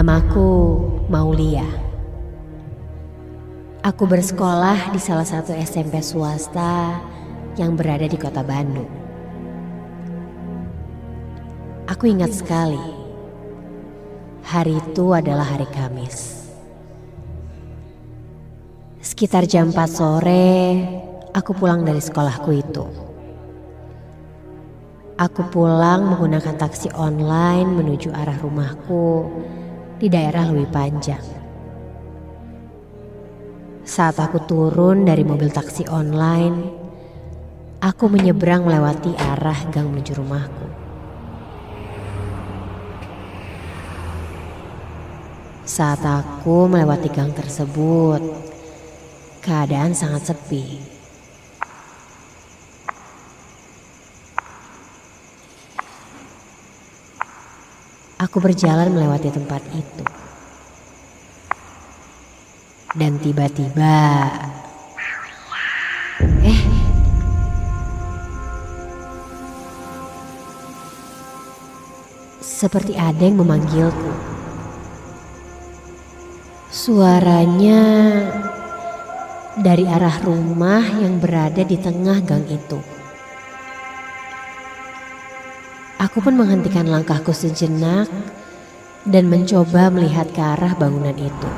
Namaku Maulia. Aku bersekolah di salah satu SMP swasta yang berada di kota Bandung. Aku ingat sekali, hari itu adalah hari Kamis. Sekitar jam 4 sore, aku pulang dari sekolahku itu. Aku pulang menggunakan taksi online menuju arah rumahku di daerah Lewi Panjang. Saat aku turun dari mobil taksi online, aku menyeberang melewati arah gang menuju rumahku. Saat aku melewati gang tersebut, keadaan sangat sepi. Aku berjalan melewati tempat itu. Dan tiba-tiba, seperti ada yang memanggilku. Suaranya dari arah rumah yang berada di tengah gang itu. Aku pun menghentikan langkahku sejenak dan mencoba melihat ke arah bangunan itu.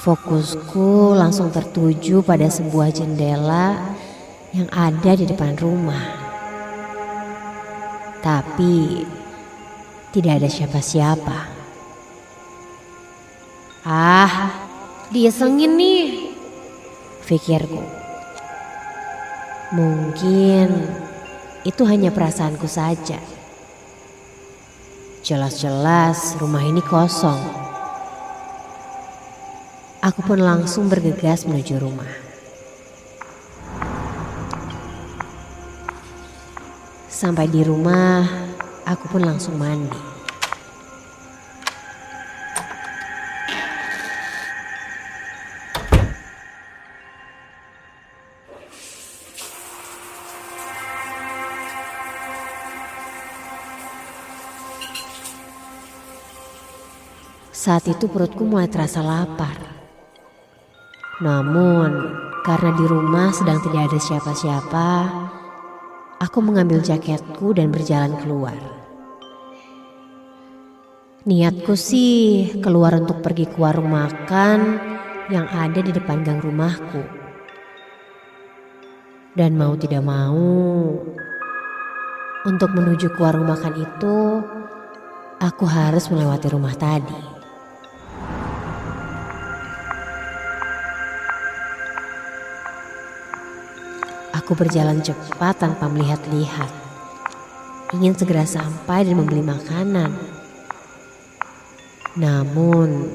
Fokusku langsung tertuju pada sebuah jendela yang ada di depan rumah. Tapi tidak ada siapa-siapa. Diisengin nih, pikirku. Mungkin itu hanya perasaanku saja. Jelas-jelas rumah ini kosong. Aku pun langsung bergegas menuju rumah. Sampai di rumah, aku pun langsung mandi. Saat itu perutku mulai terasa lapar. Namun, karena di rumah sedang tidak ada siapa-siapa, aku mengambil jaketku dan berjalan keluar. Niatku sih keluar untuk pergi ke warung makan yang ada di depan gang rumahku. Dan mau tidak mau, untuk menuju ke warung makan itu, aku harus melewati rumah tadi. Aku berjalan cepat tanpa melihat-lihat. Ingin segera sampai dan membeli makanan. Namun,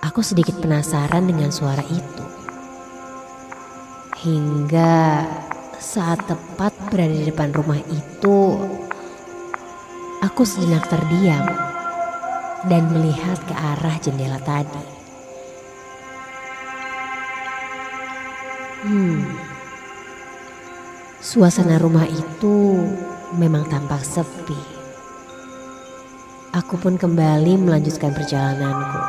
aku sedikit penasaran dengan suara itu. Hingga saat tepat berada di depan rumah itu, aku sejenak terdiam dan melihat ke arah jendela tadi. Suasana rumah itu memang tampak sepi. Aku pun kembali melanjutkan perjalananku.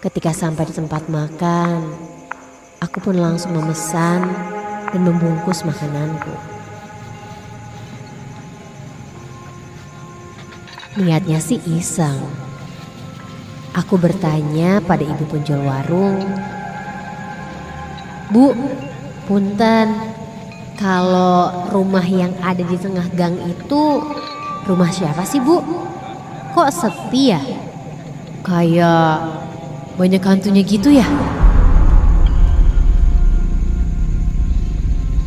Ketika sampai di tempat makan, aku pun langsung memesan dan membungkus makananku. Niatnya sih iseng. Aku bertanya pada ibu penjual warung, "Bu, punten, kalau rumah yang ada di tengah gang itu rumah siapa sih, Bu? Kok sepi ya? Kayak banyak hantunya gitu ya?"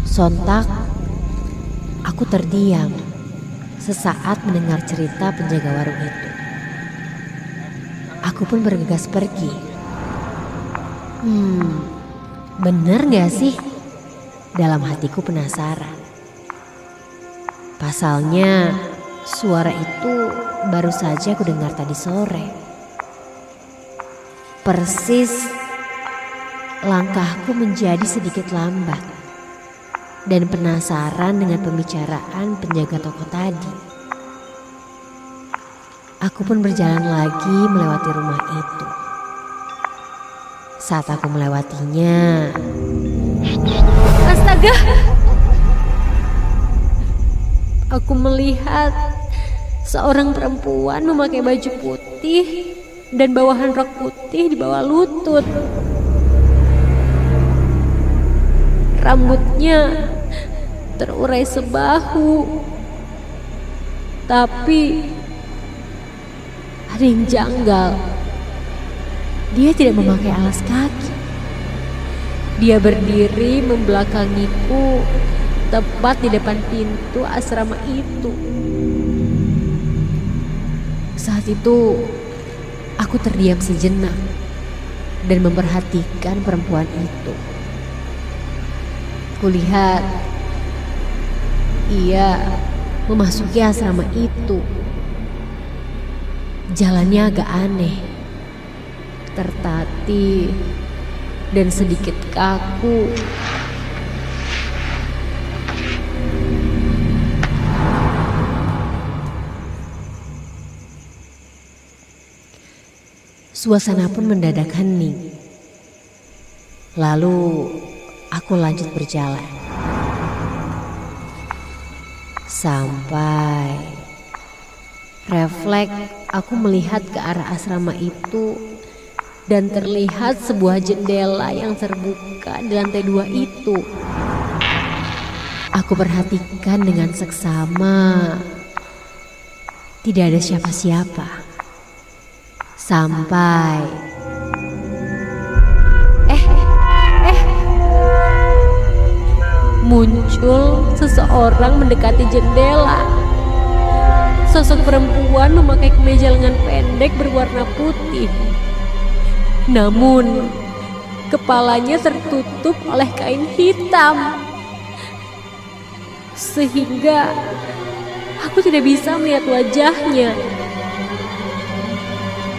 Sontak aku terdiam sesaat mendengar cerita penjaga warung itu. Aku pun bergegas pergi. Bener gak sih? Dalam hatiku penasaran. Pasalnya suara itu baru saja aku dengar tadi sore. Persis langkahku menjadi sedikit lambat dan penasaran dengan pembicaraan penjaga toko tadi. Aku pun berjalan lagi melewati rumah itu. Saat aku melewatinya, astaga! Aku melihat seorang perempuan memakai baju putih dan bawahan rok putih di bawah lutut. Rambutnya terurai sebahu, tapi ada yang janggal. Dia tidak memakai alas kaki. Dia berdiri membelakangiku tepat di depan pintu asrama itu. Saat itu aku terdiam sejenak dan memperhatikan perempuan itu. Kulihat ia memasuki asrama itu. Jalannya agak aneh, tertatih dan sedikit kaku. Suasana pun mendadak hening. Lalu aku lanjut berjalan sampai refleks aku melihat ke arah asrama itu dan terlihat sebuah jendela yang terbuka di lantai 2 itu. Aku perhatikan dengan seksama, tidak ada siapa-siapa. Sampai muncul seseorang mendekati jendela. Sosok perempuan memakai kemeja lengan pendek berwarna putih. Namun kepalanya tertutup oleh kain hitam, sehingga aku tidak bisa melihat wajahnya.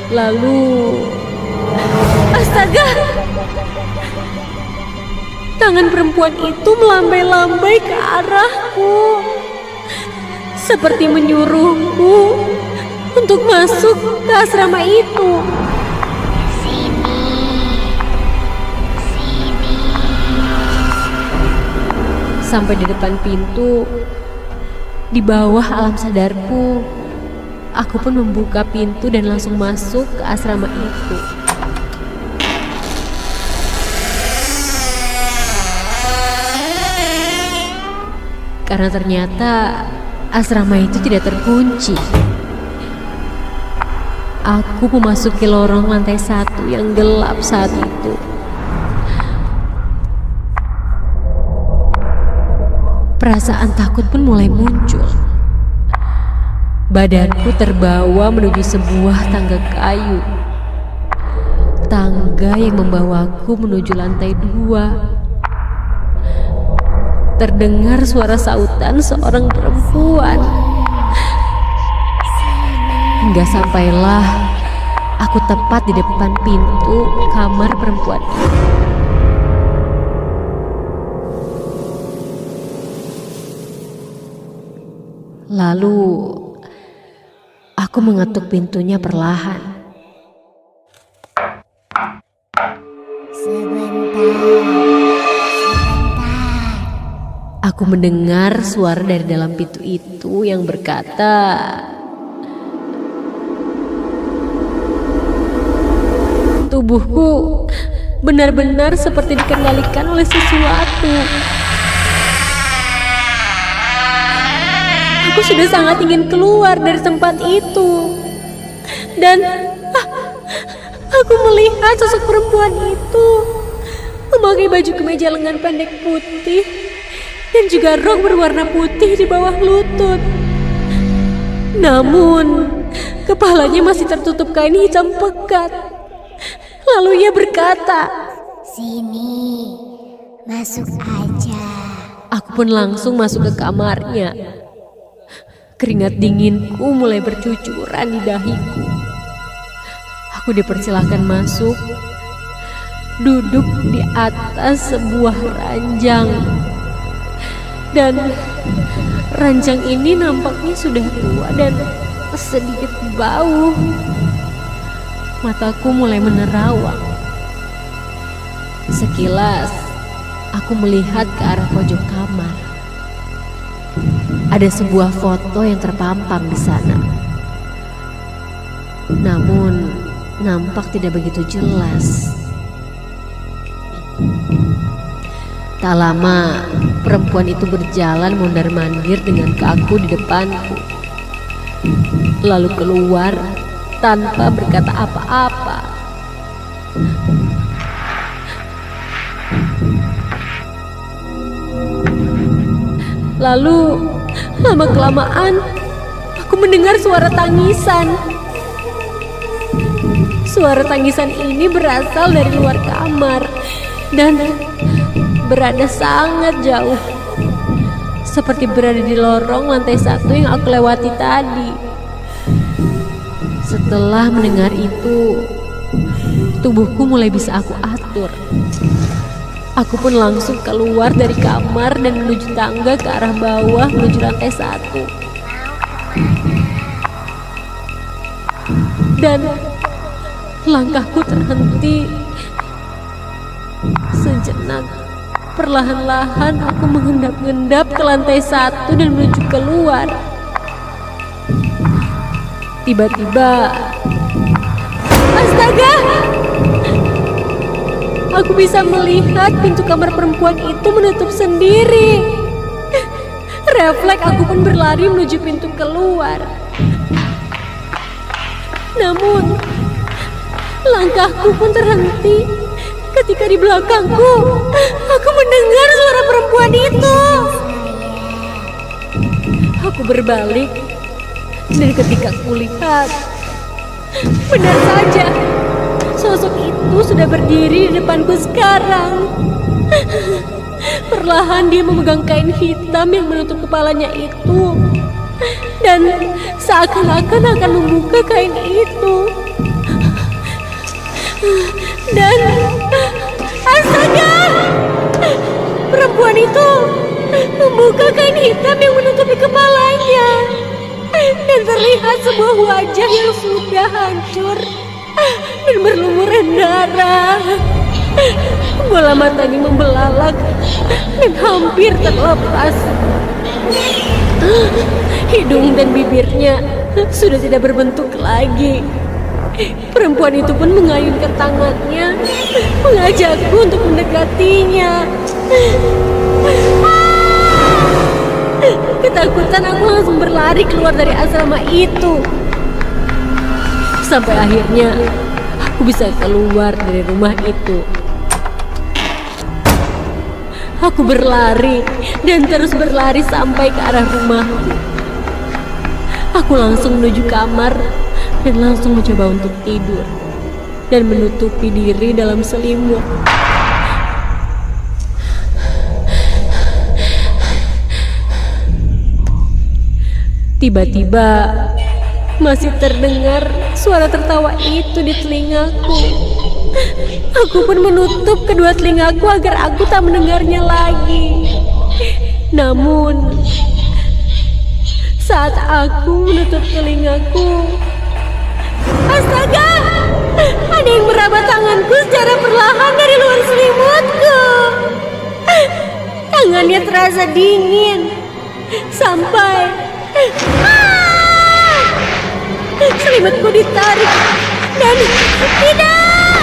Lalu, astaga! Tangan perempuan itu melambai-lambai ke arahku, seperti menyuruhku untuk masuk ke asrama itu. Sampai di depan pintu, di bawah alam sadarku, aku pun membuka pintu dan langsung masuk ke asrama itu. Karena ternyata asrama itu tidak terkunci. Aku memasuki lorong lantai 1 yang gelap saat itu. Perasaan takut pun mulai muncul. Badanku terbawa menuju sebuah tangga kayu. Tangga yang membawaku menuju lantai 2. Terdengar suara sautan seorang perempuan. Hingga sampailah aku tepat di depan pintu kamar perempuan itu. Lalu aku mengetuk pintunya perlahan. Sebentar. Aku mendengar suara dari dalam pintu itu yang berkata, tubuhku benar-benar seperti dikendalikan oleh sesuatu. Aku sudah sangat ingin keluar dari tempat itu. Dan aku melihat sosok perempuan itu memakai baju kemeja lengan pendek putih dan juga rok berwarna putih di bawah lutut. Namun kepalanya masih tertutup kain hitam pekat. Lalu ia berkata, Sini, masuk aja. Aku pun langsung masuk ke kamarnya. Keringat dinginku mulai bercucuran di dahiku. Aku dipersilahkan masuk. duduk di atas sebuah ranjang. Dan ranjang ini nampaknya sudah tua dan sedikit bau. Mataku mulai menerawang. Sekilas aku melihat ke arah pojok kamar. Ada sebuah foto yang terpampang di sana. Namun nampak tidak begitu jelas. Tak lama perempuan itu berjalan mondar-mandir dengan kaku di depanku. Lalu keluar tanpa berkata apa-apa. Lalu lama-kelamaan aku mendengar suara tangisan. Suara tangisan ini berasal dari luar kamar dan berada sangat jauh. Seperti berada di lorong lantai 1 yang aku lewati tadi. Setelah mendengar itu, tubuhku mulai bisa aku atur. Aku pun langsung keluar dari kamar dan menuju tangga ke arah bawah menuju lantai 1. Dan langkahku terhenti. Sejenak, perlahan-lahan aku mengendap-endap ke lantai 1 dan menuju keluar. Tiba-tiba, astaga! Aku bisa melihat pintu kamar perempuan itu menutup sendiri. Refleks aku pun berlari menuju pintu keluar. Namun, langkahku pun terhenti ketika di belakangku aku mendengar suara perempuan itu. Aku berbalik dan ketika kulihat, benar saja sosok itu sudah berdiri di depanku sekarang. Perlahan dia memegang kain hitam yang menutup kepalanya itu dan seakan-akan akan membuka kain itu. Dan astaga! Perempuan itu membuka kain hitam yang menutupi kepalanya. Dan terlihat sebuah wajah yang sudah hancur dan berlumuran darah. Bola matanya membelalak dan hampir terlepas. Hidung dan bibirnya sudah tidak berbentuk lagi. Perempuan itu pun mengayunkan tangannya, mengajakku untuk mendekatinya. Ketakutan aku langsung berlari keluar dari asrama itu. Sampai akhirnya aku bisa keluar dari rumah itu. Aku berlari dan terus berlari sampai ke arah rumahku. Aku langsung menuju kamar dan langsung mencoba untuk tidur dan menutupi diri dalam selimut. Tiba-tiba masih terdengar suara tertawa itu di telingaku. Aku pun menutup kedua telingaku agar aku tak mendengarnya lagi. Namun saat aku menutup telingaku, astaga! Ada yang meraba tanganku secara perlahan dari luar selimutku. Tangannya terasa dingin sampai selimutku ditarik dan tidak!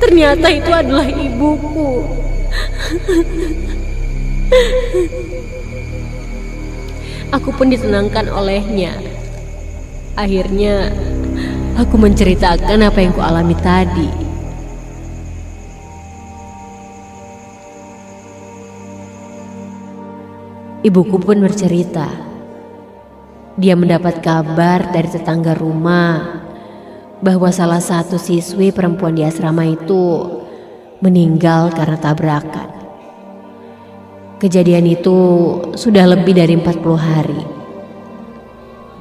Ternyata itu adalah ibuku. Aku pun ditenangkan olehnya. Akhirnya aku menceritakan apa yang kualami tadi. Ibuku pun bercerita, dia mendapat kabar dari tetangga rumah bahwa salah satu siswi perempuan di asrama itu meninggal karena tabrakan. Kejadian itu sudah lebih dari 40 hari.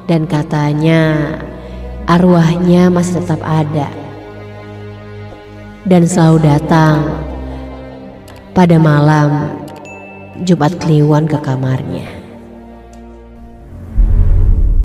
Dan katanya arwahnya masih tetap ada dan selalu datang pada malam Jumat Kliwon ke kamarnya.